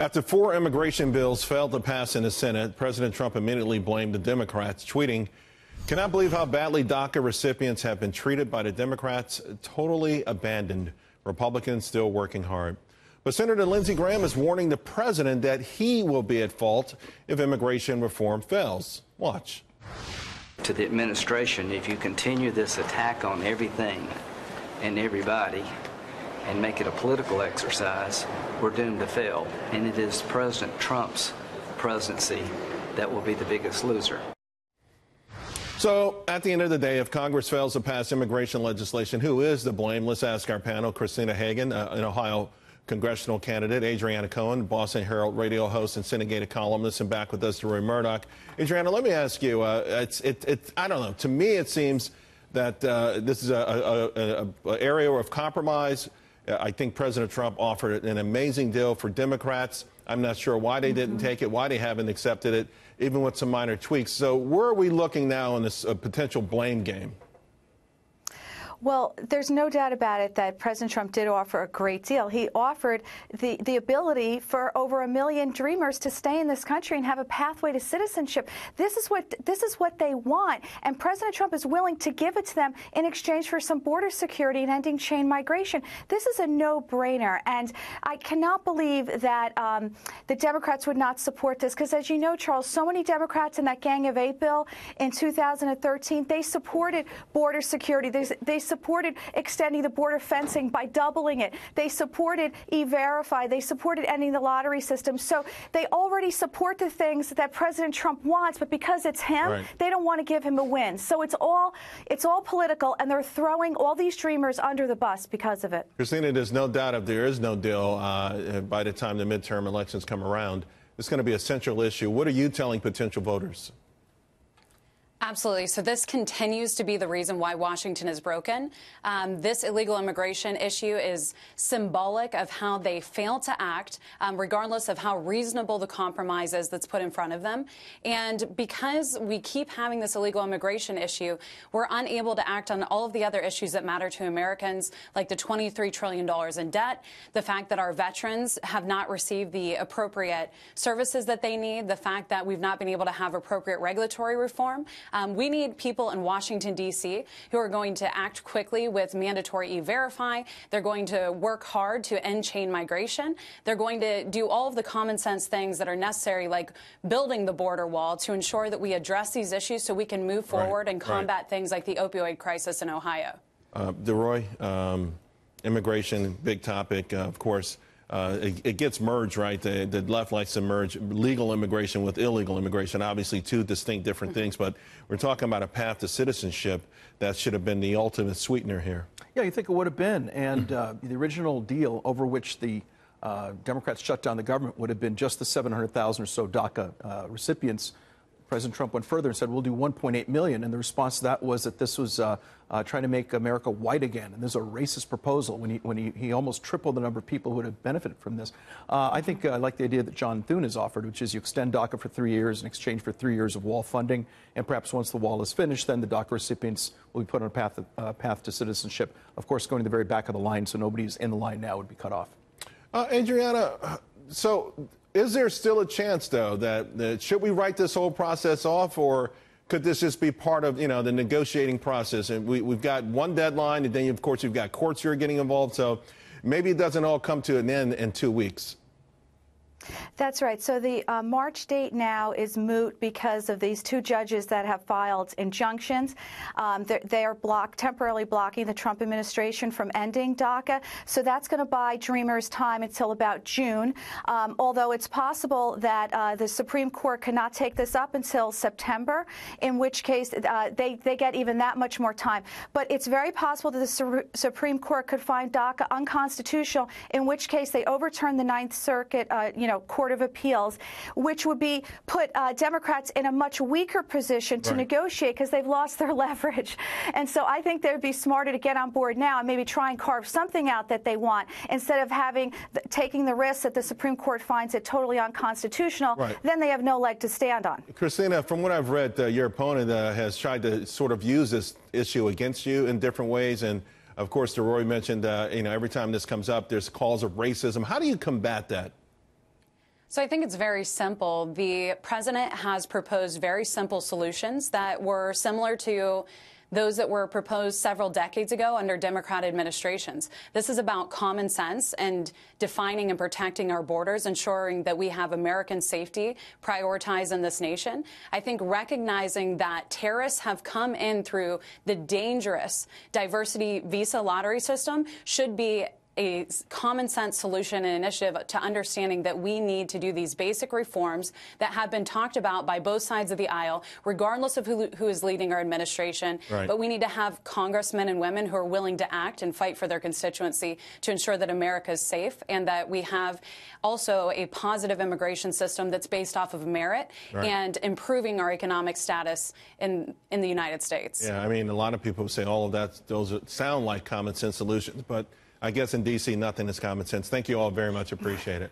After 4 immigration bills failed to pass in the Senate, President Trump immediately blamed the Democrats, tweeting, "Cannot believe how badly DACA recipients have been treated by the Democrats. Totally abandoned. Republicans still working hard." But Senator Lindsey Graham is warning the president that he will be at fault if immigration reform fails. Watch. To the administration, if you continue this attack on everything and everybody and make it a political exercise, we're doomed to fail. And it is President Trump's presidency that will be the biggest loser. So, at the end of the day, if Congress fails to pass immigration legislation, who is to blame? Let's ask our panel. Christina Hagan, an Ohio congressional candidate; Adriana Cohen, Boston Herald radio host and syndicated columnist; and back with us, Deroy Murdock. Adriana, let me ask you, I don't know, to me it seems that this is an area of compromise. I think President Trump offered an amazing deal for Democrats. I'm not sure why they didn't take it, why they haven't accepted it, even with some minor tweaks. So where are we looking now in this potential blame game? Well, there's no doubt about it that President Trump did offer a great deal. He offered the ability for over 1 million dreamers to stay in this country and have a pathway to citizenship. This is what they want, and President Trump is willing to give it to them in exchange for some border security and ending chain migration. This is a no-brainer, and I cannot believe that the Democrats would not support this, because as you know, Charles, so many Democrats in that Gang of 8 bill in 2013, they supported border security. They supported extending the border fencing by doubling it. They supported E-Verify. They supported ending the lottery system. So they already support the things that President Trump wants, but because it's him, right, they don't want to give him a win. So it's all political, and they're throwing all these dreamers under the bus because of it. Christina, there's no doubt if there is no deal by the time the midterm elections come around, it's going to be a central issue. What are you telling potential voters? Absolutely. So this continues to be the reason why Washington is broken. This illegal immigration issue is symbolic of how they fail to act, regardless of how reasonable the compromise is that's put in front of them. And because we keep having this illegal immigration issue, we're unable to act on all of the other issues that matter to Americans, like the $23 trillion in debt, the fact that our veterans have not received the appropriate services that they need, the fact that we've not been able to have appropriate regulatory reform. We need people in Washington, D.C. who are going to act quickly with mandatory E-Verify. They're going to work hard to end chain migration. They're going to do all of the common sense things that are necessary, like building the border wall, to ensure that we address these issues so we can move forward and combat things like the opioid crisis in Ohio. Deroy, immigration, big topic, of course. It gets merged, right? The left likes to merge legal immigration with illegal immigration, obviously two distinct different things, but we're talking about a path to citizenship that should have been the ultimate sweetener here. Yeah, you think it would have been, and the original deal over which the Democrats shut down the government would have been just the 700,000 or so DACA recipients. President Trump went further and said, we'll do 1.8 million. And the response to that was that this was trying to make America white again. And this is a racist proposal when he almost tripled the number of people who would have benefited from this. I think I like the idea that John Thune has offered, which is you extend DACA for 3 years in exchange for 3 years of wall funding. And perhaps once the wall is finished, then the DACA recipients will be put on a path to citizenship. Of course, going to the very back of the line, so nobody who's in the line now would be cut off. Adriana, so is there still a chance, though, that should we write this whole process off, or could this just be part of, the negotiating process? And we've got one deadline, and then, of course, you've got courts who are getting involved. So maybe it doesn't all come to an end in 2 weeks. That's right. So the March date now is moot because of these 2 judges that have filed injunctions. They are temporarily blocking the Trump administration from ending DACA. So that's going to buy Dreamers time until about June, although it's possible that the Supreme Court cannot take this up until September, in which case they get even that much more time. But it's very possible that the Supreme Court could find DACA unconstitutional, in which case they overturn the Ninth Circuit, Court of Appeals, which would be put Democrats in a much weaker position to negotiate because they've lost their leverage. And so I think they'd be smarter to get on board now and maybe try and carve something out that they want, instead of taking the risk that the Supreme Court finds it totally unconstitutional. Then they have no leg to stand on. Christina, from what I've read, your opponent has tried to sort of use this issue against you in different ways. And of course, Deroy mentioned, every time this comes up, there's calls of racism. How do you combat that? So I think it's very simple. The president has proposed very simple solutions that were similar to those that were proposed several decades ago under Democrat administrations. This is about common sense and defining and protecting our borders, ensuring that we have American safety prioritized in this nation. I think recognizing that terrorists have come in through the dangerous diversity visa lottery system should be a common sense solution and initiative to understanding that we need to do these basic reforms that have been talked about by both sides of the aisle, regardless of who is leading our administration. Right. But we need to have congressmen and women who are willing to act and fight for their constituency to ensure that America is safe and that we have also a positive immigration system that's based off of merit and improving our economic status in the United States. Yeah, I mean, a lot of people say all of that, those sound like common sense solutions, but I guess in D.C., nothing is common sense. Thank you all very much. Appreciate it.